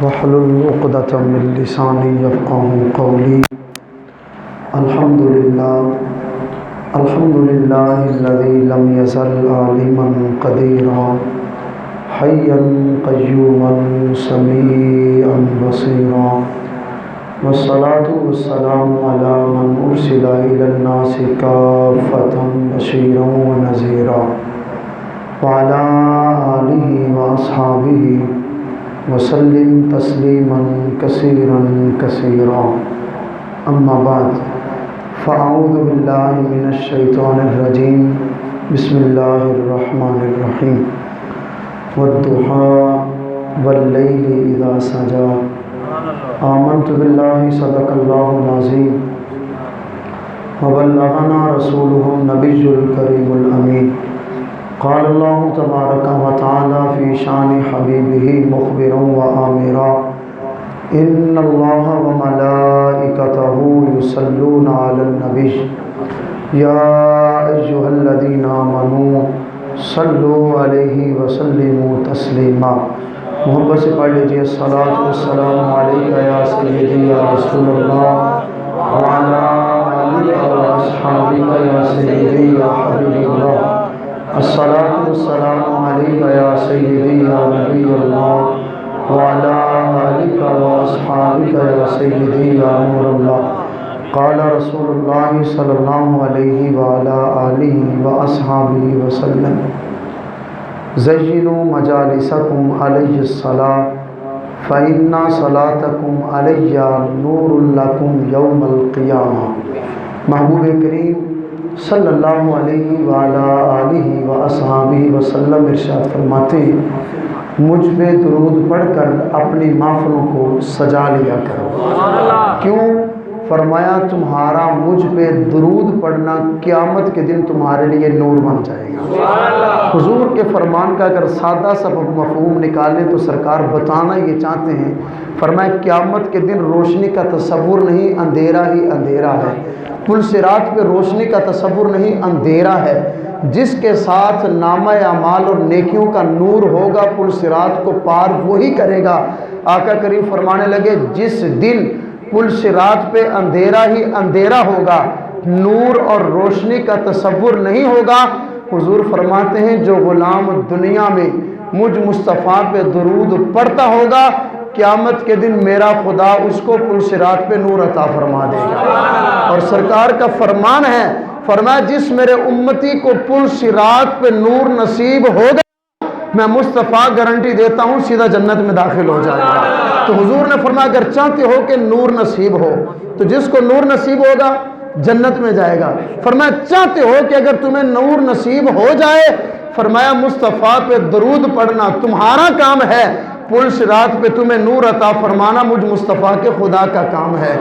واحلل عقدة من لساني يفقهوا قولي. الحمد لله الذي لم يزل عالما قديرا حيا قيوما سميعا بصيرا، والصلاة والسلام على من أرسل إلى الناس كافة بشيرا ونذيرا، وعلى آله وأصحابه وسلم تسلیما کثیرا کثیرا. اما بعد فاعوذ باللہ من الشیطان الرجیم. بسم اللہ الرحمن الرحیم. والضحى واللیل اذا سجى. آمنت باللہ صدق اللہ العظیم وبلغنا رسوله النبی الکریم الامین. قال اللہ تبارک و تعالی فی شان حبیبہ مخبرا و آمرا ان اللہ و ملائکتہ یصلون علی النبی یا ایہا الذین آمنوا صلوا علیہ وسلموا تسلیما. محبت سے پڑھ لیجیے الصلاۃ والسلام علیک یا سیدی یا رسول اللہ وعلی آلک و اصحابک یا سیدی یا حبیب اللہ. الصلاۃ والسلام علیک یا سیدی یا نبی اللہ وعلی آلک و اصحابک یا سیدی یا نور اللہ. قال رسول اللہ صلی اللہ علیہ وعلی آلہ و اصحابہ وسلم زینوا مجالسکم علیہ الصلاۃ فإن صلاتکم علی نور لکم یوم القیامہ. محبوب کریم صلی اللہ علیہ وآلہ آلہ وآصحابہ وسلم ارشاد فرماتے ہیں مجھ پہ درود پڑھ کر اپنی محفلوں کو سجا لیا کرو. کیوں؟ فرمایا تمہارا مجھ پہ درود پڑھنا قیامت کے دن تمہارے لیے نور بن جائے گا. حضور کے فرمان کا اگر سادہ سا مفہوم نکالیں تو سرکار بتانا یہ چاہتے ہیں، فرمایا قیامت کے دن روشنی کا تصور نہیں، اندھیرا ہی اندھیرا ہے. پل صراط پہ روشنی کا تصور نہیں، اندھیرا ہے. جس کے ساتھ نامہ اعمال اور نیکیوں کا نور ہوگا پل صراط کو پار وہی کرے گا. آقا کریم فرمانے لگے جس دن پل صراط پہ اندھیرا ہی اندھیرا ہوگا، نور اور روشنی کا تصور نہیں ہوگا، حضور فرماتے ہیں جو غلام دنیا میں مجھ مصطفیٰ پہ درود پڑھتا ہوگا قیامت کے دن میرا خدا اس کو پل صراط پہ نور عطا فرما دے گا. اور سرکار کا فرمان ہے، فرمایا جس میرے امتی کو پل صراط پہ نور نصیب ہوگا میں مصطفیٰ گارنٹی دیتا ہوں سیدھا جنت میں داخل ہو جائے گا. تو حضور نے فرمایا اگر چاہتے ہو کہ نور نصیب ہو تو جس کو نور نصیب ہوگا جنت میں جائے گا. فرمایا چاہتے ہو کہ اگر تمہیں نور نصیب ہو جائے، فرمایا مصطفیٰ پہ درود پڑھنا تمہارا کام ہے، پل صراط پہ تمہیں نور عطا فرمانا مجھ مصطفیٰ کے خدا کا کام ہے.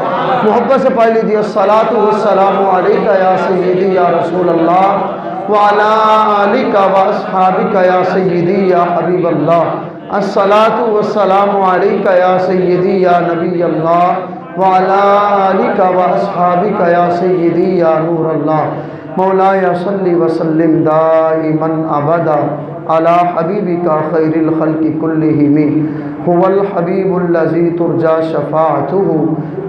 محبت سے پڑھ لیجیے الصلاۃ والسلام علیک یا سیدی یا رسول اللہ وعلی آلک و اصحابک یا سیدی یا حبیب اللہ. الصلاۃ والسلام علیک یا سیدی یا نبی اللہ وعلی آلک و اصحابک یا سیدی یا نور اللہ. مولاي صل وسلم دائما ابدا على حبيبك خير الخلق كلهم هو الحبيب الذي ترجى شفاعته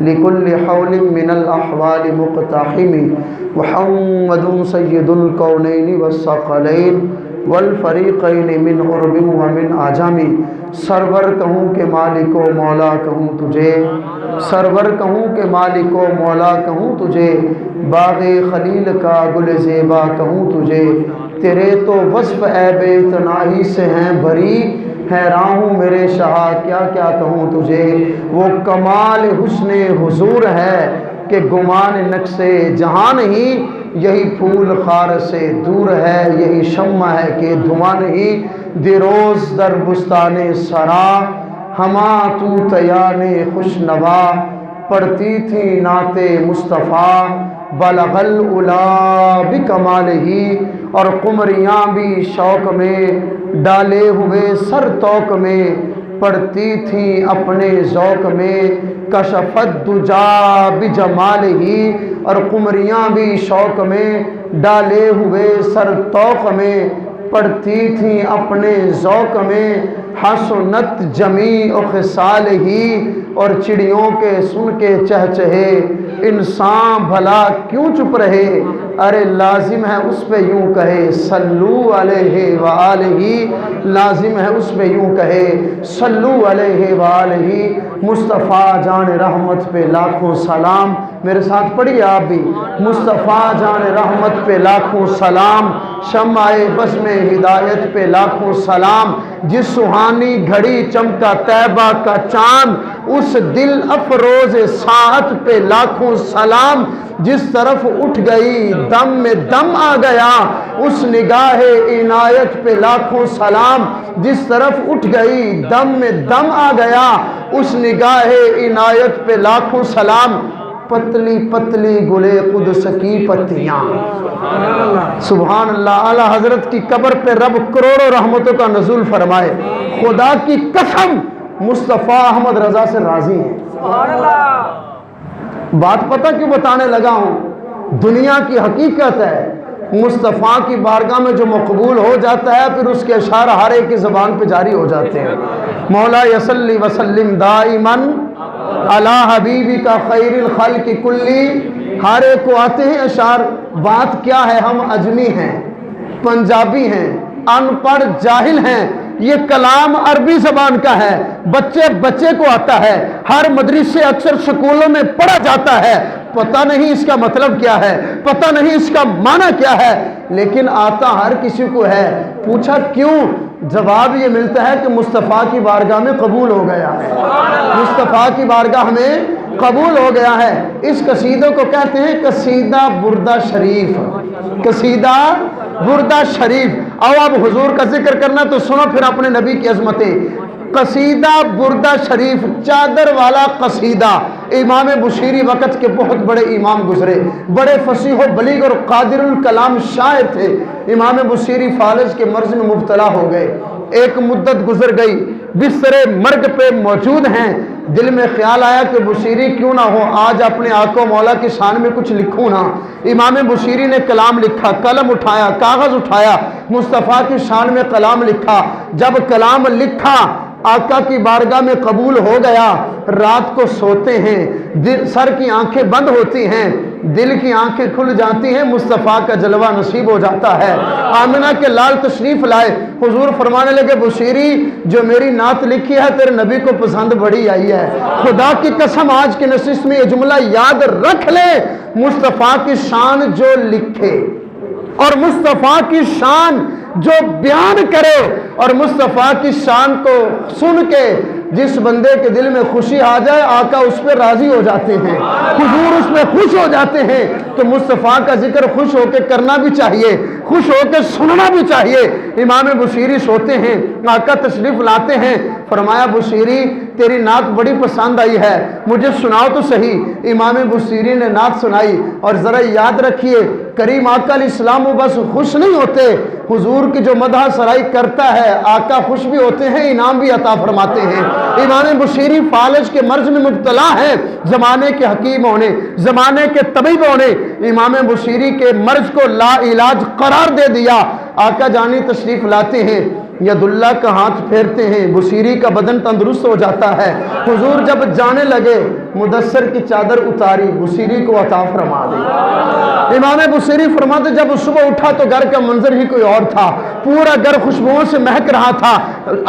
لكل حول من الأحوال مقتحم. محمد سيد الكونين والثقلين والفریقین من عرب ومن عجم. سرور کہوں کہ مالک و مولا کہوں تجھے، سرور کہوں کہ مالک و مولا کہوں تجھے، باغ خلیل کا گل زیبا کہوں تجھے. تیرے تو وصف عیب تناہی سے ہیں بھری، حیران ہوں میرے شاہ کیا کیا کہوں تجھے. وہ کمال حسن حضور ہے کہ گمان نقص جہاں نہیں، یہی پھول خار سے دور ہے، یہی شمع ہے کہ دھواں نہیں. دیروز در بستان سرا ہما تو تیان خوش نوا، پڑھتی تھی نعت مصطفیٰ بلغ العلا بکمالہ. اور قمریاں بھی شوق میں ڈالے ہوئے سر توق میں، پڑھتی تھیں اپنے ذوق میں کشفت دجا بجمالہ. اور قمریاں بھی شوق میں ڈالے ہوئے سر توق میں پڑھتی تھیں اپنے ذوق میں حسنت جمیع خصال ہی، اور چڑیوں کے سن کے چہچہے انسان بھلا کیوں چپ رہے، ارے لازم ہے اس پہ یوں کہے صلو علیہ وآلہ، لازم ہے اس پہ یوں کہے صلو علیہ وآلہ۔ مصطفیٰ جان رحمت پہ لاکھوں سلام، میرے ساتھ پڑھیے آپ بھی، مصطفیٰ جان رحمت پہ لاکھوں سلام، شمع بس میں ہدایت پہ لاکھوں سلام، جس سہانی گھڑی چمکا طیبہ کا چاند، اس دل افروز ساعت پہ لاکھوں سلام، جس طرف اٹھ گئی دم میں دم آ گیا، اس نگاہ عنایت پہ لاکھوں سلام، جس طرف اٹھ گئی دم میں دم آ گیا، اس نگاہ عنایت پہ لاکھوں سلام، پتلی پتلی گلے قدس کی پتیاں، سبحان اللہ۔ اعلیٰ حضرت کی قبر پہ رب کروڑوں رحمتوں کا نزول فرمائے، خدا کی قسم مصطفیٰ احمد رضا سے راضی ہیں۔ بات پتہ کیوں بتانے لگا ہوں، دنیا کی حقیقت ہے، مصطفیٰ کی بارگاہ میں جو مقبول ہو جاتا ہے پھر اس کے اشعار ہر ایک کی زبان پہ جاری ہو جاتے ہیں۔ مولا یصلی وسلم دائماً علی حبیبی کا خیر الخلق کلی، ہر ایک کو آتے ہیں اشعار۔ بات کیا ہے، ہم اجمی ہیں، پنجابی ہیں، ان پڑھ جاہل ہیں، یہ کلام عربی زبان کا ہے، بچے کو آتا ہے، ہر مدرسے اکثر سکولوں میں پڑھا جاتا ہے، پتہ نہیں اس کا مطلب کیا ہے، پتہ نہیں اس کا معنی کیا ہے، لیکن آتا ہر کسی کو ہے۔ پوچھا کیوں؟ جواب یہ ملتا ہے کہ مصطفیٰ کی بارگاہ میں قبول ہو گیا ہے، مصطفیٰ کی بارگاہ میں قبول ہو گیا ہے۔ اس قصیدے کو کہتے ہیں قصیدہ بردہ شریف، قصیدہ بردہ شریف۔ آؤ اب حضور کا ذکر کرنا تو سنو پھر اپنے نبی کی عظمتیں۔ قصیدہ بردہ شریف، چادر والا قصیدہ۔ امام بصیری وقت کے بہت بڑے امام گزرے، بڑے فصیح و بلیغ اور قادر الکلام شاعر تھے۔ امام بصیری فالج کے مرض میں مبتلا ہو گئے، ایک مدت گزر گئی، بستر مرگ پہ موجود ہیں۔ دل میں خیال آیا کہ بصیری کیوں نہ ہو آج اپنے آقا و مولا کی شان میں کچھ لکھوں نا۔ امام بصیری نے کلام لکھا، قلم اٹھایا، کاغذ اٹھایا، مصطفیٰ کی شان میں کلام لکھا۔ جب کلام لکھا آقا کی بارگاہ میں قبول ہو گیا۔ رات کو سوتے ہیں، سر کی آنکھیں بند ہوتی ہیں، دل کی آنکھیں کھل جاتی ہیں، مصطفیٰ کا جلوہ نصیب ہو جاتا ہے۔ آمنہ کے لال تشریف لائے، حضور فرمانے لگے بصیری جو میری نعت لکھی ہے تیرے نبی کو پسند بڑی آئی ہے، خدا کی قسم آج کے نشست میں یہ جملہ یاد رکھ لے، مصطفیٰ کی شان جو لکھے اور مصطفیٰ کی شان جو بیان کرے اور مصطفیٰ کی شان کو سن کے جس بندے کے دل میں خوشی آ جائے آقا اس پہ راضی ہو جاتے ہیں، حضور اس میں خوش ہو جاتے ہیں۔ تو مصطفیٰ کا ذکر خوش ہو کے کرنا بھی چاہیے، خوش ہو کے سننا بھی چاہیے۔ امام بصیری سوتے ہیں، آقا تشریف لاتے ہیں، فرمایا بصیری تیری نعت بڑی پسند آئی ہے، مجھے سناؤ تو صحیح۔ امام بصیری نے نعت سنائی، اور ذرا یاد رکھیے کریم آقا علیہ السلام وہ بس خوش نہیں ہوتے، حضور کی جو مدح سرائی کرتا ہے آقا خوش بھی ہوتے ہیں، انعام بھی عطا فرماتے ہیں۔ امام بصیری فالج کے مرض میں مبتلا ہیں، زمانے کے حکیم ہونے، زمانے کے طبیب ہونے، امام بصیری کے مرض کو لا علاج قرار دے دیا۔ آقا جانی تشریف لاتے ہیں، ید اللہ کا ہاتھ پھیرتے ہیں، بصیری کا بدن تندرست ہو جاتا ہے۔ حضور جب جانے لگے مدثر کی چادر اتاری، بصیری کو عطا فرما دی۔ امام بصیری فرماتے جب صبح اٹھا تو گھر کا منظر ہی کوئی اور تھا، پورا گھر خوشبوؤں سے مہک رہا تھا،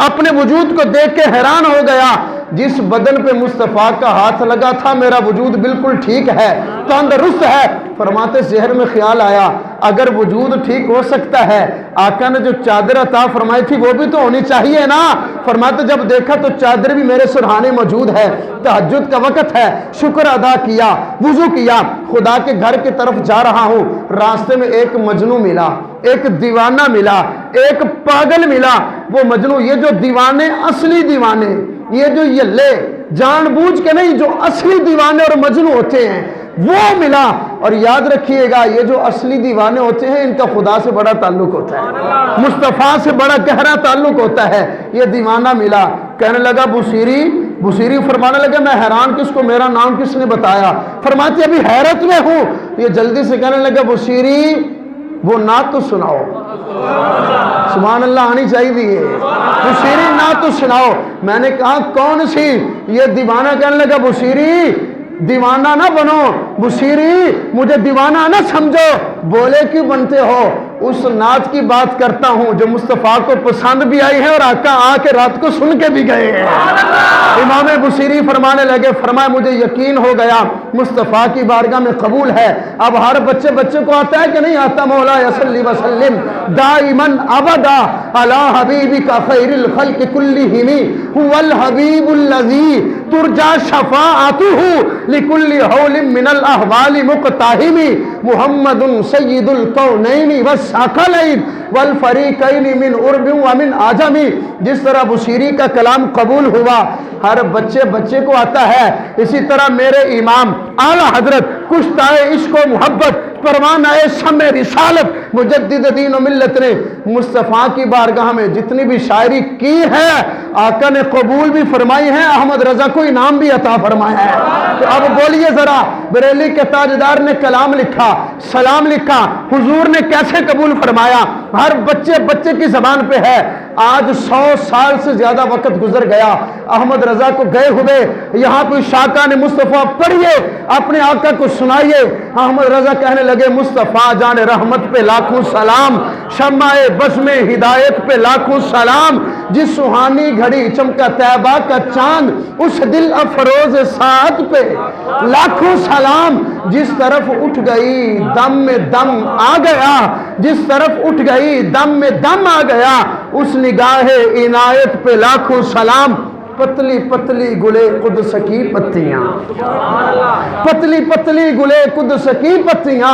اپنے وجود کو دیکھ کے حیران ہو گیا، جس بدن پہ مصطفیٰ کا ہاتھ لگا تھا میرا وجود بالکل ٹھیک ہے، تندرست ہے۔ فرماتے ذہن میں خیال آیا اگر وجود ٹھیک ہو سکتا ہے آقا نے جو چادر عطا فرمائی تھی وہ بھی تو ہونی چاہیے نا۔ فرماتے جب دیکھا تو چادر بھی میرے سرہانے موجود ہے، تہجد کا وقت ہے، شکر ادا کیا، وضو کیا، خدا کے گھر کی طرف جا رہا ہوں، راستے میں ایک مجنو ملا، ایک دیوانہ ملا، ایک پاگل ملا۔ وہ مجنو، یہ جو دیوانے اصلی دیوانے، یہ جو یہ لے جان بوجھ کے نہیں، جو اصلی دیوانے اور مجنو ہوتے ہیں وہ ملا۔ اور یاد رکھیے گا یہ جو اصلی دیوانے ہوتے ہیں ان کا خدا سے بڑا تعلق ہوتا ہے، مصطفیٰ سے بڑا گہرا تعلق ہوتا ہے۔ یہ دیوانہ ملا، کہنے لگا بصیری فرمانے لگا میں حیران کس کو، میرا نام کس نے بتایا؟ فرماتے ابھی حیرت میں ہوں۔ یہ جلدی سے کہنے لگا بصیری وہ نعت تو سناؤ، سبحان اللہ آنی چاہیے، بصیری نعت تو سناؤ۔ میں نے کہا کون سی؟ یہ دیوانہ کہنے لگا بصیری دیوانہ نہ بنو، بصیری مجھے دیوانہ نہ سمجھو۔ بولے کیوں بنتے ہو؟ اس نعت کی بات کرتا ہوں جو مصطفیٰ کو پسند بھی آئی ہے اور آقا آ کے رات کو سن کے بھی گئے ہیں۔ امام بصیری فرمانے لگے، فرمایا مجھے یقین ہو گیا مصطفیٰ کی بارگاہ میں قبول ہے۔ اب ہر بچے کو آتا ہے کہ نہیں آتا؟ مولا صلی وسلم دائماً ابدا علی حبیبک خیر الخلق کلہم هو الحبیب الذی ترجى شفاعته لكل حول من الاحوال مقتحم محمد سید الکونین والثقلین والفریقین من عرب ومن عجم۔ جس طرح بصیری کا کلام قبول ہوا، ہر بچے کو آتا ہے، اسی طرح میرے امام اعلی حضرت کشتائے عشق و محبت پروانہ شمع رسالت مجدد دین و ملت نے مصطفیٰ کی بارگاہ میں جتنی بھی شاعری کی ہے آقا نے قبول بھی فرمائی ہے، احمد رضا کو انعام بھی عطا فرمایا ہے۔ تو اب بولیے ذرا، بریلی کے تاجدار نے کلام لکھا، سلام لکھا، حضور نے کیسے قبول فرمایا؟ ہر بچے کی زبان پہ ہے۔ آج 100 سال سے زیادہ وقت گزر گیا، احمد رضا کو گئے ہوئے یہاں کوئی شاکان مصطفیٰ پڑھیے، اپنے آقا کو سنائیے۔ احمد رضا کہنے لگے مصطفیٰ جان رحمت پہ لاکھوں سلام، شمع بزم ہدایت پہ لاکھوں سلام، جس سہانی گھڑی چمکا طیبہ کا چاند اس دل افروز ساعت پہ لاکھوں سلام، جس طرف اٹھ گئی دم میں دم آ گیا، جس طرف اٹھ گئی دم میں دم آ گیا، اس نگاہ عنایت پہ لاکھوں سلام۔ پتلی پتلی گلے قدس کی پتیاں، پتلی پتلی گلے قدس کی پتیاں،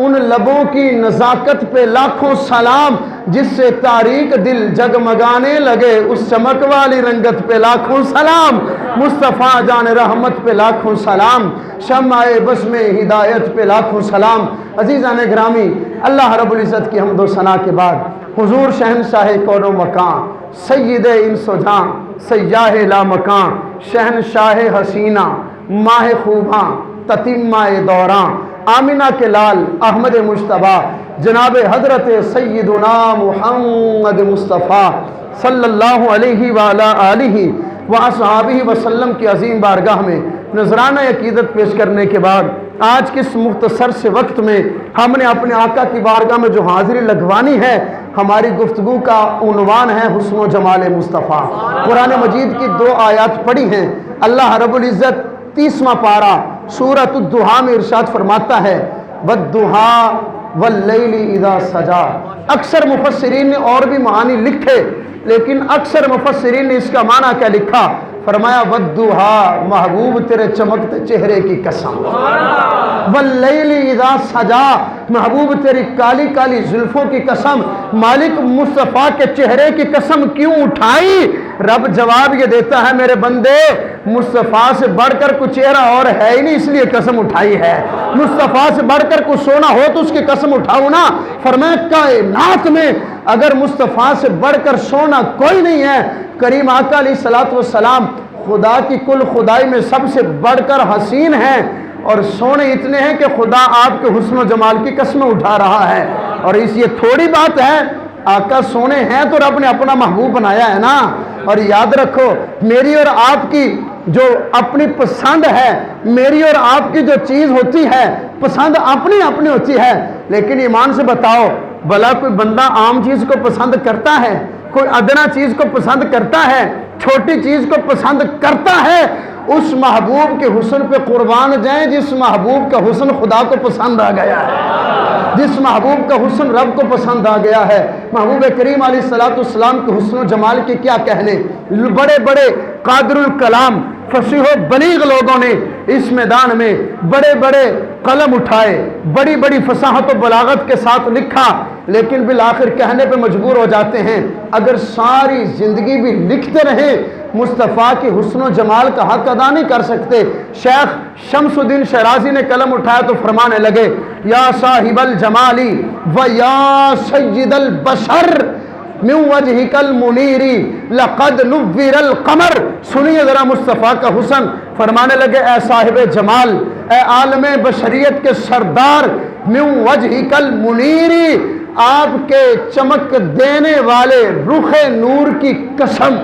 ان لبوں کی نزاکت پہ لاکھوں سلام، جس سے تاریک دل جگمگانے لگے اس چمک والی رنگت پہ لاکھوں سلام، مصطفیٰ جان رحمت پہ لاکھوں سلام، شمع بزم ہدایت پہ لاکھوں سلام۔ عزیزان گرامی، اللہ رب العزت کی حمد و ثنا کے بعد حضور شہنشاہ کون و مکان، سید انس و جاں، سیاہ لا مکان، شہنشاہ حسینہ، ماہ خوباں، تتمہ دوراں، آمینہ کے لال احمد مجتبیٰ جناب حضرت سیدنا محمد مصطفیٰ صلی اللہ علیہ وآلہ آلہ وآصحابہ وسلم کی عظیم بارگاہ میں نذرانہ عقیدت پیش کرنے کے بعد آج کے اس مختصر سے وقت میں ہم نے اپنے آقا کی بارگاہ میں جو حاضری لگوانی ہے، ہماری گفتگو کا عنوان ہے حسن و جمال مصطفیٰ۔ قرآن مجید کی 2 آیات پڑھی ہیں۔ اللہ رب العزت 30واں پارہ سورۃ الضحیٰ میں ارشاد فرماتا ہے وَالضُّحَىٰ وَاللَّيْلِ اِذَا سَجَا۔ اکثر مفسرین نے اور بھی معانی لکھے، لیکن اکثر مفسرین نے اس کا معنی کیا لکھا؟ فرمایا وَالضُّحَىٰ محبوب تیرے چمکتے چہرے کی قسم، وَاللَّيْلِ اِذَا سَجَا محبوب تیری کالی کالی زلفوں کی قسم۔ مالک مصطفیٰ کے چہرے کی قسم کیوں اٹھائی؟ رب جواب یہ دیتا ہے میرے بندے مصطفیٰ سے بڑھ کر کوئی چہرہ اور ہے ہی نہیں، اس لیے قسم اٹھائی ہے۔ مصطفیٰ سے بڑھ کر کوئی سونا ہو تو اس کی قسم اٹھاؤ نا۔ فرمایا کائنات میں اگر مصطفیٰ سے بڑھ کر سونا کوئی نہیں ہے، کریم آقا علیہ الصلوۃ والسلام خدا کی کل خدائی میں سب سے بڑھ کر حسین ہیں، اور سونے اتنے ہیں کہ خدا آپ کے حسن و جمال کی قسمیں اٹھا رہا ہے۔ اور اس یہ تھوڑی بات ہے، آقا سونے ہیں تو رب نے اپنا محبوب بنایا ہے نا۔ اور یاد رکھو میری اور آپ کی جو اپنی پسند ہے، میری اور آپ کی جو چیز ہوتی ہے پسند اپنی اپنی ہوتی ہے، لیکن ایمان سے بتاؤ بھلا کوئی بندہ عام چیز کو پسند کرتا ہے؟ کوئی ادنا چیز کو پسند کرتا ہے؟ چھوٹی چیز کو پسند کرتا ہے؟ اس محبوب کے حسن پہ قربان جائیں جس محبوب کا حسن خدا کو پسند آ گیا ہے، جس محبوب کا حسن رب کو پسند آ گیا ہے۔ محبوب کریم علیہ الصلوۃ والسلام کے حسن و جمال کے کیا کہنے، بڑے بڑے قادر الکلام فصیح و بلیغ لوگوں نے اس میدان میں بڑے بڑے قلم اٹھائے، بڑی بڑی فصاحت و بلاغت کے ساتھ لکھا، لیکن بالآخر کہنے پہ مجبور ہو جاتے ہیں اگر ساری زندگی بھی لکھتے رہیں مصطفیٰ کی حسن و جمال کا حق ادا نہیں کر سکتے۔ شیخ شمس الدین شیرازی نے قلم اٹھایا تو فرمانے لگے یا صاحب الجمالی و یا سید البشر من وجہک المنیر لقد نور القمر۔ سنیے ذرا مصطفیٰ کا حسن، فرمانے لگے اے صاحب جمال، اے عالم بشریت کے سردار، من وجہکل منیری، آپ کے چمک دینے والے رخ نور کی قسم۔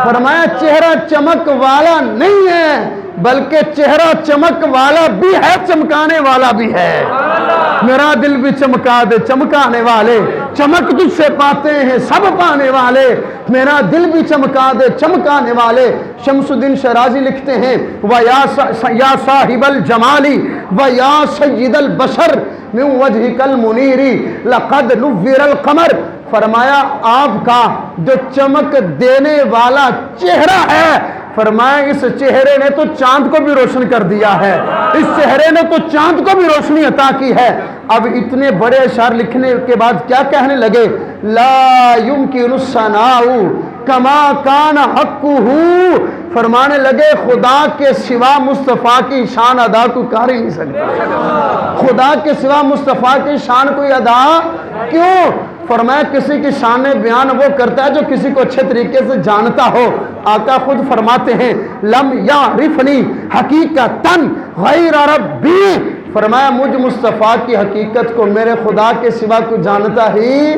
فرمایا چہرہ چمک والا نہیں ہے بلکہ چہرہ چمک والا بھی ہے، چمکانے والا بھی ہے۔ میرا دل بھی چمکا دے چمکانے والے، چمک تجھ سے پاتے ہیں سب پانے والے، میرا دل بھی چمکا دے چمکانے والے۔ شمس الدین شرازی لکھتے ہیں وَيَا صاحب الجمالی وَيَا سید البشر من وجہک المنیری لقد نور القمر۔ فرمایا آپ کا جو چمک دینے والا چہرہ ہے، فرمایا اس چہرے نے تو چاند کو بھی روشن کر دیا ہے، اس چہرے نے تو چاند کو بھی روشنی عطا کی ہے۔ اب اتنے بڑے اشعار لکھنے کے بعد کیا کہنے لگے؟ لا یمکن الثناء کما کان حقہ، فرمانے لگے خدا کے سوا مصطفیٰ کی شان ادا کوئی کر ہی نہیں سکتا۔ خدا کے سوا مصطفیٰ کی شان کوئی ادا کیوں؟ فرمایا کسی کی شان بیان وہ کرتا ہے جو کسی کو اچھے طریقے سے جانتا ہو۔ آقا خود فرماتے ہیں لم یعرفنی حقیقتاً غیر ربی، فرمایا مجھ مصطفیٰ کی حقیقت کو میرے خدا کے سوا کوئی جانتا ہی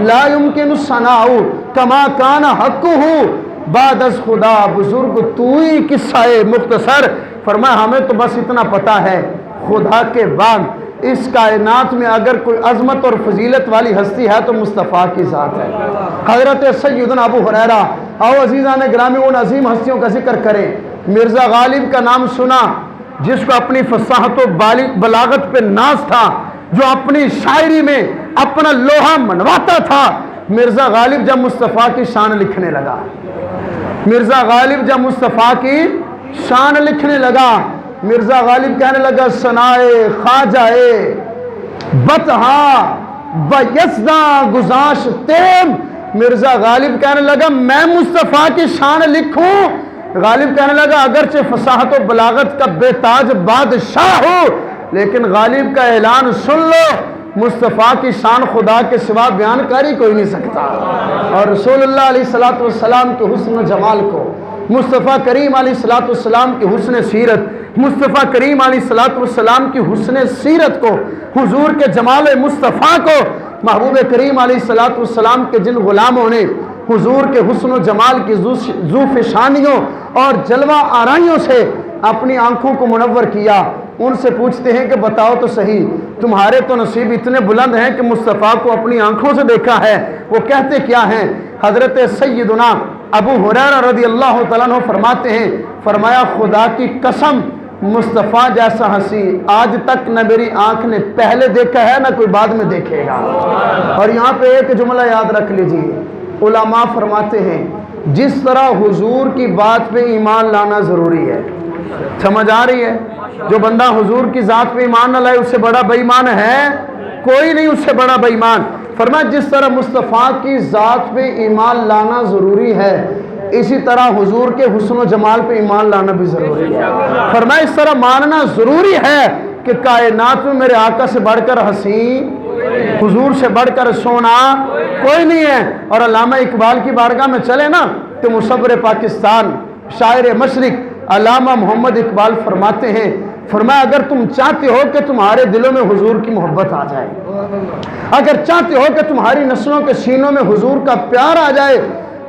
لا یمکن الثناء کما کان حقہ، بعد از خدا بزرگ تو ہی قصہ مختصر۔ فرمایا ہمیں تو بس اتنا پتا ہے خدا کے بعد اس کائنات میں اگر کوئی عظمت اور فضیلت والی ہستی ہے تو مصطفیٰ کی ذات ہے۔ حضرت سیدنا ابو ہریرہ، آؤ عزیزان گرامی ان عظیم ہستیوں کا ذکر کریں۔ مرزا غالب کا نام سنا، جس کو اپنی فصاحت و بلاغت پہ ناز تھا، جو اپنی شاعری میں اپنا لوہا منواتا تھا۔ مرزا غالب جب مصطفیٰ کی شان لکھنے لگا، مرزا غالب جب مصطفیٰ کی شان لکھنے لگا، مرزا غالب کہنے لگا ثنائے خواجہ بطحا بیزدہ گزاشتیم۔ مرزا غالب کہنے لگا میں مصطفیٰ کی شان لکھوں؟ غالب کہنے لگا اگرچہ فصاحت و بلاغت کا بے تاج بادشاہ ہو، لیکن غالب کا اعلان سن لو، مصطفیٰ کی شان خدا کے سوا بیان کاری کوئی نہیں سکتا۔ اور رسول اللہ علیہ السلام کے حسن و جمال کو، مصطفیٰ کریم علیہ السلام کی حسن سیرت، مصطفیٰ کریم علیہ السلام کی حسن سیرت کو، حضور کے جمال مصطفیٰ کو، محبوب کریم علیہ السلام کے جن غلاموں نے حضور کے حسن و جمال کی ذو فشانیوں اور جلوہ آرائیوں سے اپنی آنکھوں کو منور کیا، ان سے پوچھتے ہیں کہ بتاؤ تو صحیح، تمہارے تو نصیب اتنے بلند ہیں کہ مصطفیٰ کو اپنی آنکھوں سے دیکھا ہے، وہ کہتے کیا ہیں؟ حضرت سیدنا ابو ہریرہ رضی اللہ تعالیٰ عنہ فرماتے ہیں، فرمایا خدا کی قسم مصطفیٰ جیسا ہنسی آج تک نہ میری آنکھ نے پہلے دیکھا ہے نہ کوئی بعد میں دیکھے گا۔ اور یہاں پہ ایک جملہ یاد رکھ لیجئے، علماء فرماتے ہیں جس طرح حضور کی بات پہ ایمان لانا ضروری ہے، سمجھ آ رہی ہے؟ جو بندہ حضور کی ذات پہ ایمان نہ لائے اس سے بڑا بے ایمان ہے کوئی نہیں، اس سے بڑا بے ایمان۔ فرمایا جس طرح مصطفیٰ کی ذات پہ ایمان لانا ضروری ہے، اسی طرح حضور کے حسن و جمال پہ ایمان لانا بھی ضروری ہے۔ فرمایا اس طرح ماننا ضروری ہے کہ کائنات میں میرے آقا سے بڑھ کر حسین، حضور سے بڑھ کر سونا کوئی نہیں ہے۔ اور علامہ اقبال کی بارگاہ میں چلے نا تو مصور پاکستان، شاعر مشرق علامہ محمد اقبال فرماتے ہیں، فرمایا اگر تم چاہتے ہو کہ تمہارے دلوں میں حضور کی محبت آ جائے، اگر چاہتے ہو کہ تمہاری نسلوں کے سینوں میں حضور کا پیار آ جائے،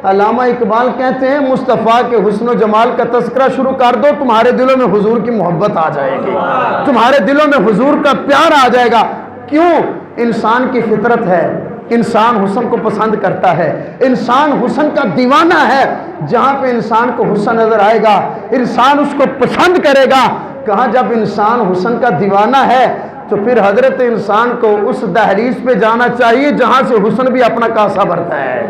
علامہ اقبال کہتے ہیں مصطفیٰ کے حسن و جمال کا تذکرہ شروع کر دو، تمہارے دلوں میں حضور کی محبت آ جائے گی، تمہارے دلوں میں حضور کا پیار آ جائے گا۔ کیوں؟ انسان کی فطرت ہے، انسان حسن کو پسند کرتا ہے، انسان حسن کا دیوانہ ہے۔ جہاں پہ انسان کو حسن نظر آئے گا انسان اس کو پسند کرے گا۔ کہاں جب انسان حسن کا دیوانہ ہے تو پھر حضرت انسان کو اس دہلیز پہ جانا چاہیے جہاں سے حسن بھی اپنا کاسا بھرتا ہے۔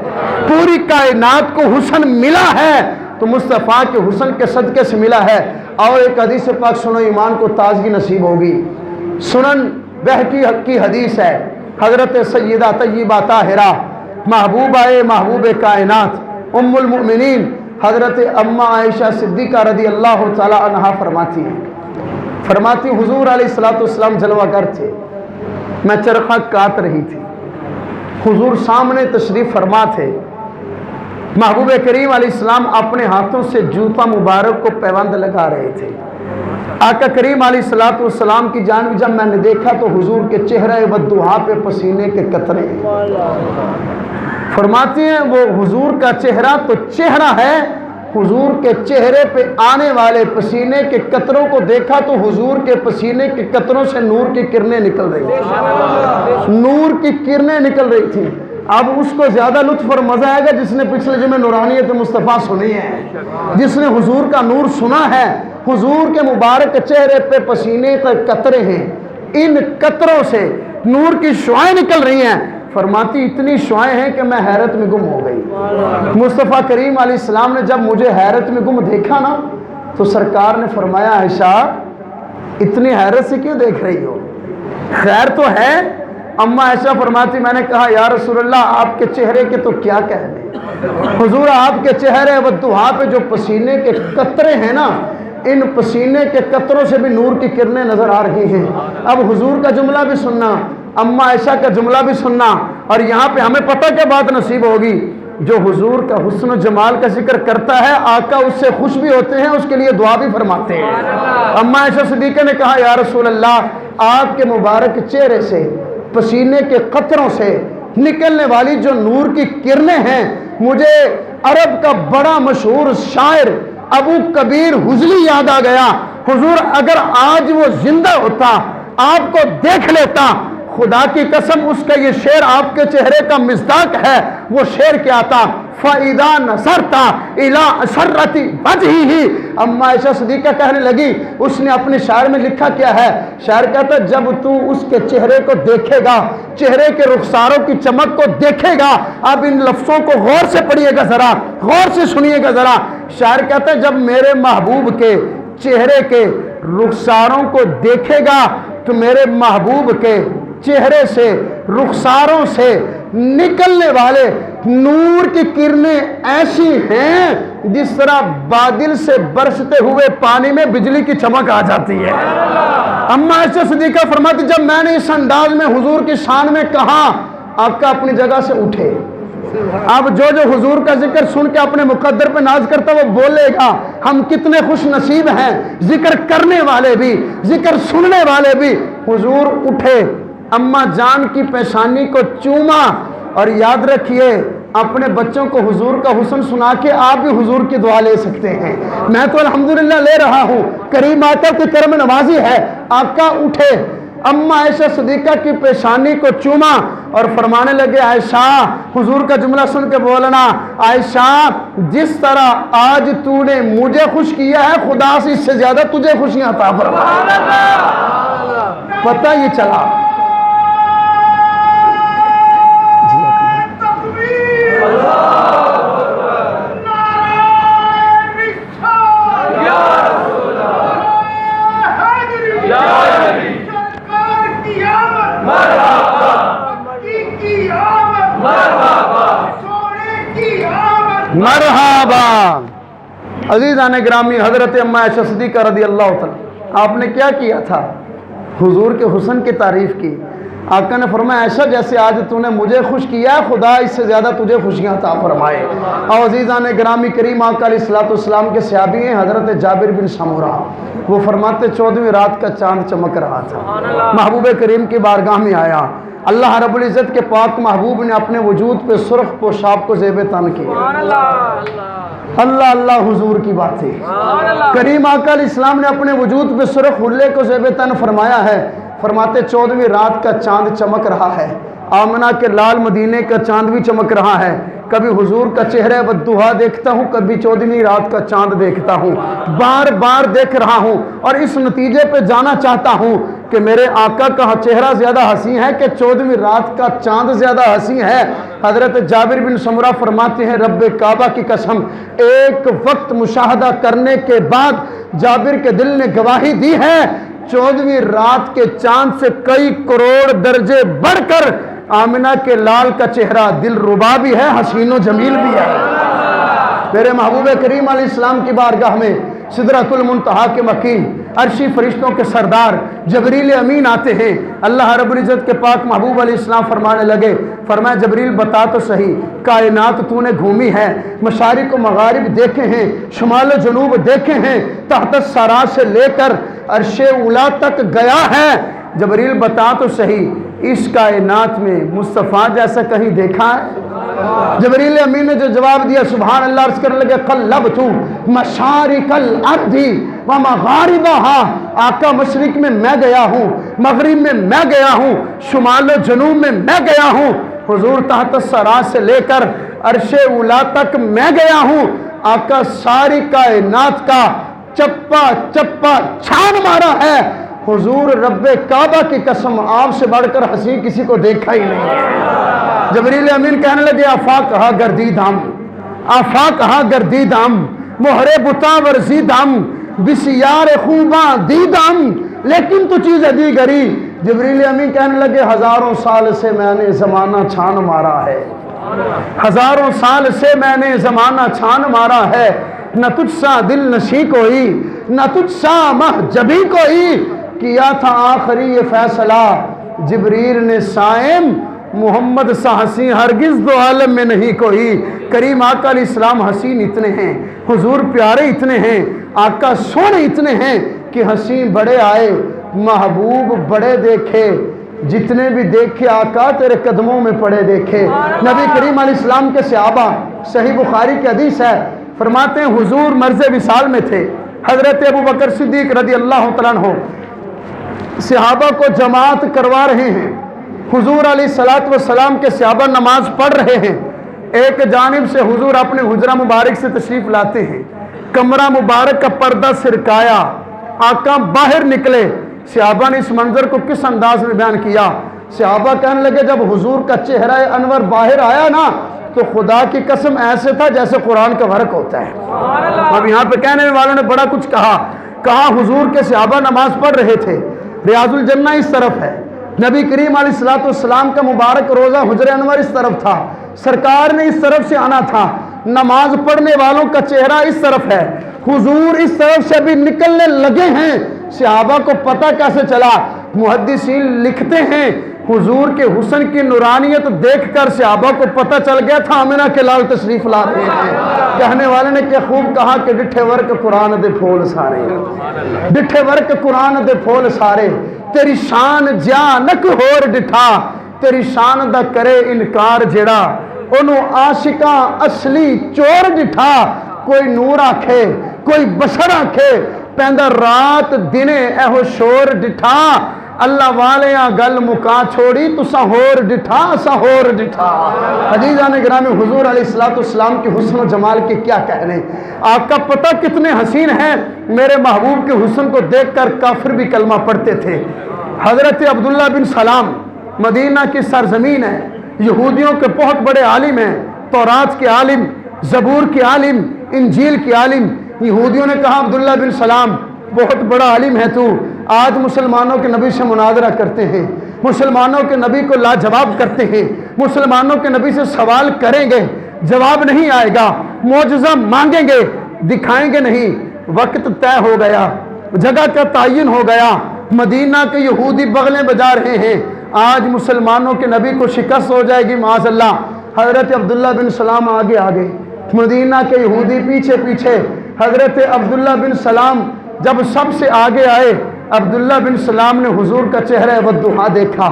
پوری کائنات کو حسن ملا ہے تو مصطفیٰ کے حسن کے صدقے سے ملا ہے۔ اور ایک حدیث پاک سنو، ایمان کو تازگی نصیب ہوگی۔ سنن بہقی کی حدیث ہے، حضرت سیدہ طیبہ طاہرہ محبوب کائنات ام المؤمنین حضرت اماں عائشہ صدیقہ رضی اللہ تعالی عنہا فرماتی حضور علیہ السلام جلوہ گر تھے، میں چرخہ کاٹ رہی تھی، حضور سامنے تشریف فرما تھے، محبوب کریم علیہ السلام اپنے ہاتھوں سے جوتا مبارک کو پیوند لگا رہے تھے، آقا کریم علیہ الصلوۃ والسلام کی جانب جب میں نے دیکھا تو حضور کے چہرے والدعا پہ پسینے کے قطرے فرماتے ہیں وہ حضور کا چہرہ تو چہرہ ہے، حضور کے چہرے پہ آنے والے پسینے کے قطروں کو دیکھا تو حضور کے پسینے کے قطروں سے نور کی کرنیں نکل رہی تھیں، نور کی کرنیں نکل رہی تھیں۔ اب اس کو زیادہ لطف اور مزہ آئے گا جس نے پچھلے جمعے نورانیت مصطفیٰ سنی ہے، جس نے حضور کا نور سنا ہے۔ حضور کے مبارک چہرے پہ پسینے کے قطرے ہیں، ان قطروں سے نور کی شعائیں نکل رہی ہیں۔ فرماتی اتنی شعائیں ہیں کہ میں حیرت میں گم ہو گئی۔ مصطفیٰ کریم علیہ السلام نے جب مجھے حیرت میں گم دیکھا نا تو سرکار نے فرمایا عائشہ اتنی حیرت سے کیوں دیکھ رہی ہو، خیر تو ہے؟ اما عائشہ فرماتی میں نے کہا یا رسول اللہ آپ کے چہرے کے تو کیا کہنے، حضور آپ کے چہرے والدعا پہ جو پسینے کے قطرے ہیں نا، ان پسینے کے قطروں سے بھی نور کی کرنیں نظر آ رہی ہیں۔ اب حضور کا جملہ بھی سننا، اما عائشہ کا جملہ بھی سننا، اور یہاں پہ ہمیں پتہ کیا بات نصیب ہوگی، جو حضور کا حسن و جمال کا ذکر کرتا ہے آقا اس سے خوش بھی ہوتے ہیں، اس کے لیے دعا بھی فرماتے ہیں۔ اما عائشہ صدیقہ نے کہا یا رسول اللہ آپ کے مبارک چہرے سے پسینے کے قطروں سے نکلنے والی جو نور کی کرنیں ہیں، مجھے عرب کا بڑا مشہور شاعر ابو کبیر حجلی یاد آ گیا۔ حضور اگر آج وہ زندہ ہوتا آپ کو دیکھ لیتا، خدا کی قسم اس کا یہ شعر آپ کے چہرے کا مصداق ہے۔ وہ شعر کیا تھا؟ فَإِذَا نَظَرْتَ إِلَىٰ أَسَرَّةِ وَجْهِهِ۔ اما عائشہ صدیقہ کہنے لگی اس نے اپنے شاعر میں لکھا کیا ہے؟ شاعر کہتا ہے جب تو اس کے چہرے کو دیکھے گا، چہرے کے رخساروں کی چمک کو دیکھے گا، اب ان لفظوں کو غور سے پڑھیے گا، ذرا غور سے سنیے گا ذرا۔ شاعر کہتا ہے جب میرے محبوب کے چہرے کے رخساروں کو دیکھے گا تو میرے محبوب کے چہرے سے رخساروں سے نکلنے والے نور کی کرنیں ایسی ہیں جس طرح بادل سے برستے ہوئے پانی میں بجلی کی چمک آ جاتی ہے۔ اما عائشہ صدیقہ فرماتی جب میں نے اس انداز میں حضور کی شان میں کہا، آقا اپنی جگہ سے اٹھے۔ اب جو حضور کا ذکر سن کے اپنے مقدر پہ ناز کرتا وہ بولے گا ہم کتنے خوش نصیب ہیں، ذکر کرنے والے بھی ذکر سننے والے بھی۔ حضور اٹھے، اما جان کی پیشانی کو چوما، اور یاد رکھیے اپنے بچوں کو حضور کا حسن سنا کے آپ بھی حضور کی دعا لے سکتے ہیں۔ میں تو الحمدللہ لے رہا ہوں، کریم آقا کی کرم نوازی ہے۔ آقا اٹھے، اما عائشہ صدیقہ کی پیشانی کو چوما اور فرمانے لگے عائشہ، حضور کا جملہ سن کے بولنا عائشہ جس طرح آج تو نے مجھے خوش کیا ہے خدا سے اس سے زیادہ تجھے خوشیاں عطا فرمائے۔ پتہ یہ چلا مرحبا۔ عزیزان گرامی، حضرت اما عائشہ صدیقہ رضی اللہ تعالیٰ آپ نے کیا کیا تھا؟ حضور کے حسن کی تعریف کی۔ آقا نے فرمایا عائشہ جیسے آج تو نے مجھے خوش کیا خدا اس سے زیادہ تجھے خوشیاں عطا فرمائے۔ اور عزیزان گرامی، کریم آقا علیہ الصلوۃ والسلام کے صحابی ہیں حضرت جابر بن سمورہ، وہ فرماتے 14ویں رات کا چاند چمک رہا تھا، محبوب کریم کی بارگاہ میں آیا، اللہ رب العزت کے پاک محبوب نے اپنے وجود پہ سرخ پوشاک کو زیب تن کیا۔ اللہ اللہ حضور کی باتیں، کریم آقا علیہ السلام نے اپنے وجود پہ سرخ حلے کو زیب تن فرمایا ہے۔ فرماتے 14ویں رات کا چاند چمک رہا ہے، آمنہ کے لال مدینے کا چاند بھی چمک رہا ہے۔ کبھی حضور کا چہرہ بددعا دیکھتا ہوں، کبھی 14ویں رات کا چاند دیکھتا ہوں، بار بار دیکھ رہا ہوں اور اس نتیجے پہ جانا چاہتا ہوں کہ میرے آقا کا چہرہ زیادہ حسین ہے کہ 14ویں رات کا چاند زیادہ حسین ہے۔ حضرت جابر بن سمرہ فرماتے ہیں رب کعبہ کی قسم، ایک وقت مشاہدہ کرنے کے بعد جابر کے دل نے گواہی دی ہے 14ویں رات کے چاند سے کئی کروڑ درجے بڑھ کر آمنہ کے لال کا چہرہ دل ربا بھی ہے، حسین و جمیل بھی ہے۔ میرے محبوب کریم علیہ السلام کی بارگاہ میں سدرۃ المنتہا کے مکین عرشی فرشتوں کے سردار جبریل امین آتے ہیں۔ اللہ رب العزت کے پاک محبوب علیہ السلام فرمانے لگے، فرمایا جبریل بتا تو صحیح، کائنات تو نے گھومی ہے، مشارق و مغارب دیکھے ہیں، شمال و جنوب دیکھے ہیں، تحت الثری سے لے کر عرش اولا تک گیا ہے۔ جبریل بتا تو صحیح، اس کائنات میں مصطفیٰ جیسا کہیں دیکھا ہے؟ جبریل امین نے جو جواب دیا سبحان اللہ، عرض کرنے لگے قلبت مشارق الارض ومغاربہا، آقا مشرق میں میں گیا ہوں، مغرب میں گیا ہوں، شمال و جنوب میں گیا ہوں، حضور تحت الثری سے لے کر عرش اولا تک میں گیا ہوں۔ آقا ساری کائنات کا چپا چپا چھان مارا ہے۔ حضور رب کعبہ کی قسم آپ سے بڑھ کر حسین کسی کو دیکھا ہی نہیں۔ جبریل امین کہنے لگے آفاقہا گردیدم، آفاقہا گردیدم، مہرے بتا ورزیدم، بسیار خوباں دیدم، لیکن تو چیز دیگری۔ جبریل امین کہنے لگے ہزاروں سال سے میں نے زمانہ چھان مارا ہے، ہزاروں سال سے میں نے زمانہ چھان مارا ہے، نہ تجھ سا دل نشیں کوئی، نہ تجھ سا محجبی کوئی، کیا تھا آخری یہ فیصلہ جبریل نے سائم، محمد سا حسین ہرگز دو عالم میں نہیں کوئی۔ کریم آقا علیہ السلام حسین اتنے ہیں، حضور پیارے اتنے ہیں، آقا سونے اتنے ہیں کہ حسین بڑے آئے، محبوب بڑے دیکھے، جتنے بھی دیکھے آقا تیرے قدموں میں پڑے دیکھے۔ نبی کریم علیہ السلام کے صحابہ، صحیح بخاری کی حدیث ہے، فرماتے ہیں حضور مرض وصال میں تھے، حضرت ابوبکر صدیق رضی اللہ تعالیٰ عنہ صحابہ کو جماعت کروا رہے ہیں، حضور علیہ السلام کے صحابہ نماز پڑھ رہے ہیں، ایک جانب سے حضور اپنے حجرہ مبارک سے تشریف لاتے ہیں، کمرہ مبارک کا پردہ سرکایا، آقا باہر نکلے۔ صحابہ نے اس منظر کو کس انداز میں بیان کیا؟ صحابہ کہنے لگے جب حضور کا چہرہ انور باہر آیا نا تو خدا کی قسم ایسے تھا جیسے قرآن کا ورق ہوتا ہے۔ اب یہاں پہ کہنے والوں نے بڑا کچھ کہا حضور کے صحابہ نماز پڑھ رہے تھے، ریاض الجنہ اس طرف ہے، نبی کریم علیہ السلام کا مبارک روزہ حجر انور اس طرف تھا، سرکار نے اس طرف سے آنا تھا، نماز پڑھنے والوں کا چہرہ اس طرف ہے، حضور اس طرف سے بھی نکلنے لگے ہیں۔ صحابہ کو پتہ کیسے چلا؟ محدثین لکھتے ہیں حضور کے حسن کی نورانیت دیکھ کر صحابہ کو پتہ چل گیا تھا آمنہ کے لال تشریف لا رہے ہیں۔ کہنے والے نے کیا خوب کہا کہ ڈٹھے ورک قرآن دے پھول سارے، ڈٹھے ورک قرآن دے پھول سارے، تیری شان جانک ہور ڈٹھا، تیری شان دا کرے انکار جڑا، انہوں عاشقاں اصلی چور ڈٹھا، کوئی نور آکھے کوئی بشر آکھے، پیندہ رات دینے ایہو شور ڈٹھا، اللہ والے گل مکا چھوڑی تو سہور ڈٹھا سہور ڈٹھا۔ عزیزان گرامی حضور علیہ السلام کے حسن و جمال کے کیا کہنے، آقا پتہ کتنے حسین ہیں، میرے محبوب کے حسن کو دیکھ کر کافر بھی کلمہ پڑھتے تھے۔ حضرت عبداللہ بن سلام مدینہ کی سرزمین ہے، یہودیوں کے بہت بڑے عالم ہیں، تورات کے عالم، زبور کے عالم، انجیل کے عالم۔ یہودیوں نے کہا عبداللہ بن سلام بہت بڑا عالم ہے تو، آج مسلمانوں کے نبی سے مناظرہ کرتے ہیں، مسلمانوں کے نبی کو لاجواب کرتے ہیں، مسلمانوں کے نبی سے سوال کریں گے جواب نہیں آئے گا، معجزہ مانگیں گے دکھائیں گے نہیں۔ وقت طے ہو گیا، جگہ کا تعین ہو گیا، مدینہ کے یہودی بغلیں بجا رہے ہیں، آج مسلمانوں کے نبی کو شکست ہو جائے گی معاذ اللہ۔ حضرت عبداللہ بن سلام آگے آگے، مدینہ کے یہودی پیچھے پیچھے۔ حضرت عبداللہ بن سلام جب سب سے آگے آئے، عبداللہ بن سلام نے حضور کا چہرہ والضحیٰ دیکھا،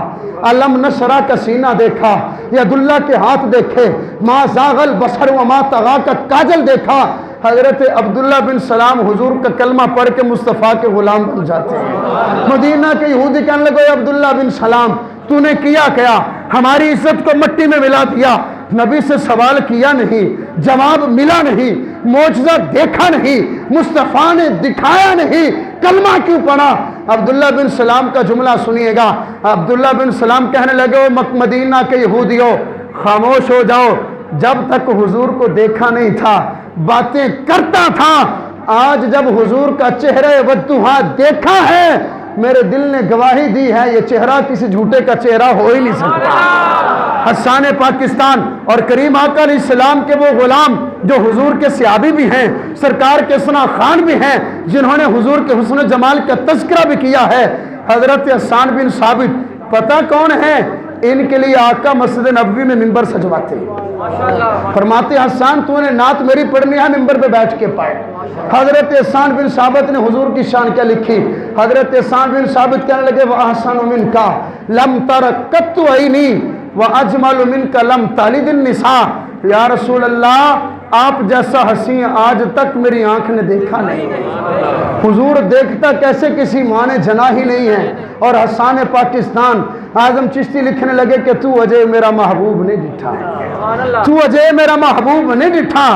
علم نشرہ کا سینہ دیکھا، ید اللہ کے ہاتھ دیکھے، ما زاغ البصر وما طغیٰ کا کاجل دیکھا۔ حضرت عبداللہ بن سلام حضور کا کلمہ پڑھ کے مصطفیٰ کے غلام بن جاتے ہیں۔ مدینہ کے یہودی کہنے لگے عبداللہ بن سلام تو نے کیا ہماری عزت کو مٹی میں ملا دیا، نبی سے سوال کیا نہیں، جواب ملا نہیں، معجزہ دیکھا نہیں، مصطفیٰ نے دکھایا نہیں، کلمہ کیوں پڑھا؟ عبداللہ بن سلام کا جملہ سنیے گا۔ عبداللہ بن سلام کہنے لگے مدینہ کے یہودیوں خاموش ہو جاؤ، جب تک حضور کو دیکھا نہیں تھا باتیں کرتا تھا، آج جب حضور کا چہرہ والضحیٰ دیکھا ہے میرے دل نے گواہی دی ہے یہ چہرہ کسی جھوٹے کا چہرہ ہو ہی نہیں سکتا۔ حسان پاکستان اور کریم آقا علیہ السلام کے وہ غلام جو حضور کے صحابی بھی ہیں، سرکار کے ثنا خان بھی ہیں، جنہوں نے حضور کے حسن و جمال کا تذکرہ بھی کیا ہے، حضرت حسان بن ثابت پتہ کون ہے؟ ان کے لیے آقا مسجد نبوی میں منبر سجواتے ہیں، فرماتے حسان تو نے نعت میری پڑھنی ہے منبر پہ بیٹھ کے پڑھ۔ حضرت احسان بن ثابت نے حضور کی شان کیا لکھی؟ حضرت احسان بن ثابت کہنے لگے وَأَحْسَنُ مِنْكَ لَمْ تَرَ قَطُّ عَيْنِي وَأَجْمَلُ مِنْكَ لَمْ تَلِدِ النِّسَاء، یا رسول اللہ آپ جیسا حسین آج تک میری آنکھ نے دیکھا نہیں۔ حضور دیکھتا کیسے کسی ماں نے جنا ہی نہیں ہے۔ اور حسان پاکستان اعظم چشتی لکھنے لگے کہ تو اجے میرا محبوب نہیں ڈٹھا، تو اجے میرا محبوب نہیں ڈٹھا،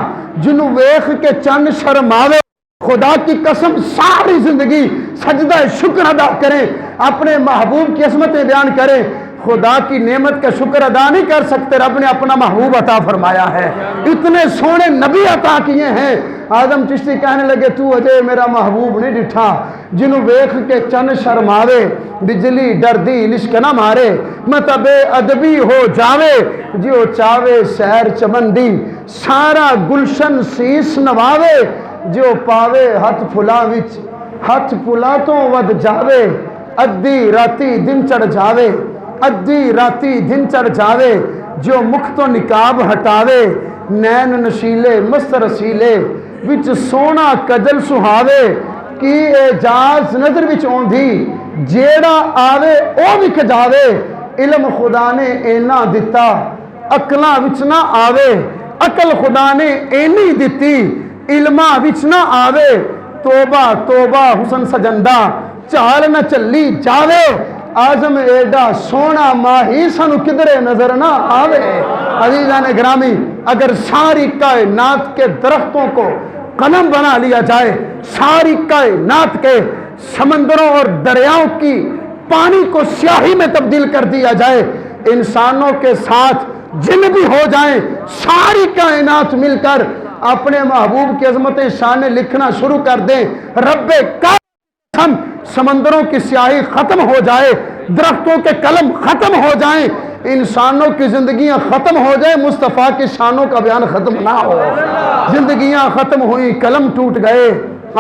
جنو ویخ کے چند شرماوے، خدا کی قسم ساری زندگی سجدہ شکر ادا کریں، اپنے محبوب کی عظمتیں بیان کریں۔ خدا کی نعمت کا شکر ادا نہیں کر سکتے، رب نے اپنا محبوب عطا فرمایا ہے، اتنے سونے نبی عطا کیے ہیں۔ اعظم چشتی کہنے لگے تو اجے میرا محبوب نہیں ڈٹھا، جنو ویخ کے چن شرماوے، بجلی ڈردی لشک نہ مارے، مطب ادبی ہو جاوے، جو چاوے سیر چمندی، سارا گلشن سیس نواوے، جو پاوے ہتھ پھلا وچ ہتھ پھلا تو ود جاوے، ادھی راتی دن چڑھ جاوے، ادھی راتی دن چڑھ جاوے، جو مکھ تو نکاب ہٹاوے، نین نشیلے مست رسیلے، وچ سونا کجل سہاوے، کی اعجاز نظر وچ اوندھی، جیڑا آوے او وکھ جاوے، علم خدا نے اینا دتا، عقلاں وچ نہ آوے، عقل خدا نے اینی دتی، علماں وچ نہ آوے، توبہ توبہ حسن سجندہ، چال نہ چلی جاوے، آزم ایڈا سونا ماہی سنو کدرے نظر نہ آوے۔ عزیزان گرامی، اگر ساری کائنات کے درختوں کو قلم بنا لیا جائے، ساری کائنات کے سمندروں اور دریاؤں کی پانی کو سیاہی میں تبدیل کر دیا جائے، انسانوں کے ساتھ جن بھی ہو جائیں، ساری کائنات مل کر اپنے محبوب کی عظمت شان لکھنا شروع کر دیں، رب کا قسم سمندروں کی سیاہی ختم ہو جائے، درختوں کے قلم ختم ہو جائیں، انسانوں کی زندگیاں ختم ہو جائیں، مصطفیٰ کی شانوں کا بیان ختم نہ ہو۔ زندگیاں ختم ہوئی، قلم ٹوٹ گئے،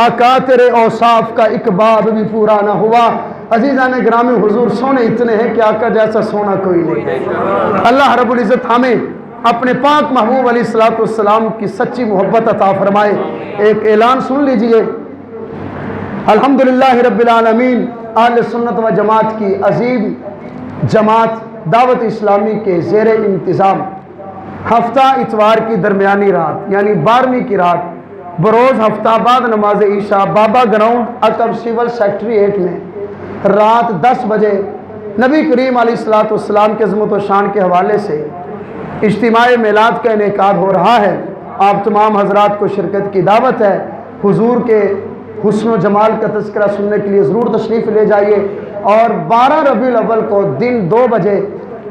آقا تیرے اوصاف کا ایک باب بھی پورا نہ ہوا۔ عزیزان گرامی، حضور سونے اتنے ہیں کہ آقا جیسا سونا کوئی نہیں ہے۔ اللہ رب العزت ہمیں اپنے پاک محبوب علیہ السلام کی سچی محبت عطا فرمائے۔ ایک اعلان سن لیجئے، الحمدللہ رب العالمین اہل سنت و جماعت کی عظیم جماعت دعوت اسلامی کے زیر انتظام ہفتہ اتوار کی درمیانی رات یعنی 12ویں کی رات بروز ہفتہ بعد نماز عشاء بابا گراؤنڈ عقب سول سیکٹریٹ میں رات 10 بجے نبی کریم علیہ السلام کے عظمت و شان کے حوالے سے اجتماع میلاد کا انعقاد ہو رہا ہے۔ آپ تمام حضرات کو شرکت کی دعوت ہے۔ حضور کے حسن و جمال کا تذکرہ سننے کے لیے ضرور تشریف لے جائیے، اور 12 ربیع الاول کو دن 2 بجے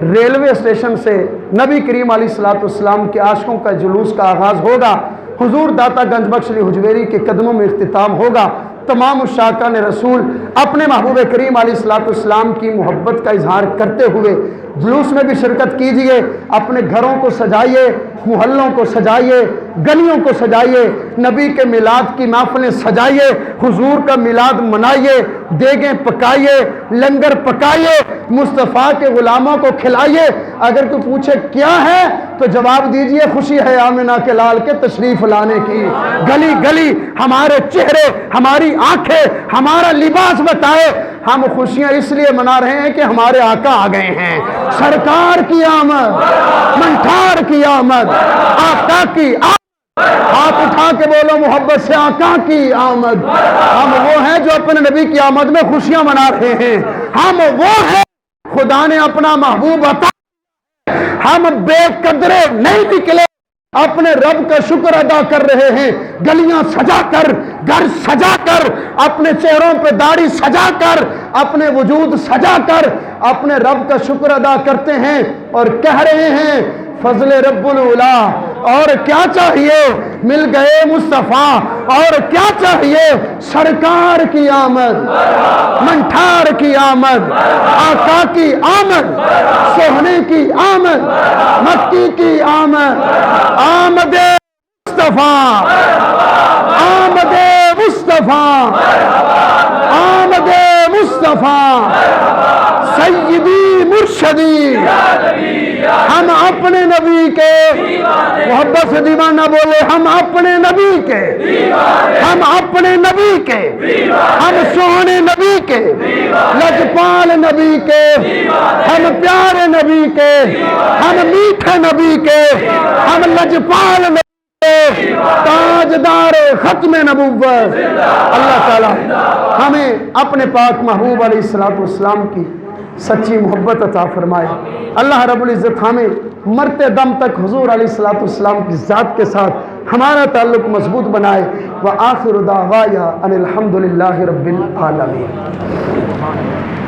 ریلوے اسٹیشن سے نبی کریم علیہ السلام کے عاشقوں کا جلوس کا آغاز ہوگا، حضور داتا گنج بخش علی حجویری کے قدموں میں اختتام ہوگا۔ تمام عشاقان رسول اپنے محبوب کریم علیہ السلام کی محبت کا اظہار کرتے ہوئے جلوس میں بھی شرکت کیجئے، اپنے گھروں کو سجائیے، محلوں کو سجائیے، گلیوں کو سجائیے، نبی کے میلاد کی محفلیں سجائیے، حضور کا میلاد منائیے، دیگیں پکائیے، لنگر پکائیے، مصطفیٰ کے غلاموں کو کھلائیے۔ اگر کوئی پوچھے کیا ہے تو جواب دیجئے خوشی ہے آمنہ کے لال کے تشریف لانے کی۔ گلی گلی ہمارے چہرے، ہماری آنکھیں، ہمارا لباس بتائے ہم خوشیاں اس لیے منا رہے ہیں کہ ہمارے آقا آ گئے ہیں۔ سرکار کی آمد، منٹھار کی آمد، آقا کی آمد، ہاتھ اٹھا کے بولو محبت سے آقا کی آمد۔ ہم وہ ہیں جو اپنے نبی کی آمد میں خوشیاں منا رہے ہیں، ہم وہ ہیں خدا نے اپنا محبوب عطا، ہم بے قدرے نہیں نکلے، اپنے رب کا شکر ادا کر رہے ہیں، گلیاں سجا کر، گھر سجا کر، اپنے چہروں پہ داڑھی سجا کر، اپنے وجود سجا کر اپنے رب کا شکر ادا کرتے ہیں اور کہہ رہے ہیں فضل رب العلا۔ اور کیا چاہیے؟ مل گئے مصطفیٰ۔ اور کیا چاہیے؟ سرکار کی آمد، منٹھار کی آمد، آقا کی آمد، سوہنے کی آمد، مکی کی آمد، آمد مصطفیٰ، آمد مصطفیٰ، آمد مصطفیٰ، سیدی مرشد شدید ہم اپنے نبی کے محبت سے دیوانہ بولے ہم اپنے نبی کے ہم اپنے نبی کے ہم سونے نبی کے لجپال نبی کے ہم پیارے نبی کے ہم میٹھے نبی کے ہم لجپال نبی کے تاجدار ختم نبوت اللہ تعالی ہمیں اپنے پاک محبوب علیہ السلام کی سچی محبت عطا فرمائے۔ اللہ رب العزت ہمیں مرتے دم تک حضور علیہ السلام کی ذات کے ساتھ ہمارا تعلق مضبوط بنائے۔ وآخر دعوایا ان الحمدللہ رب العالمین۔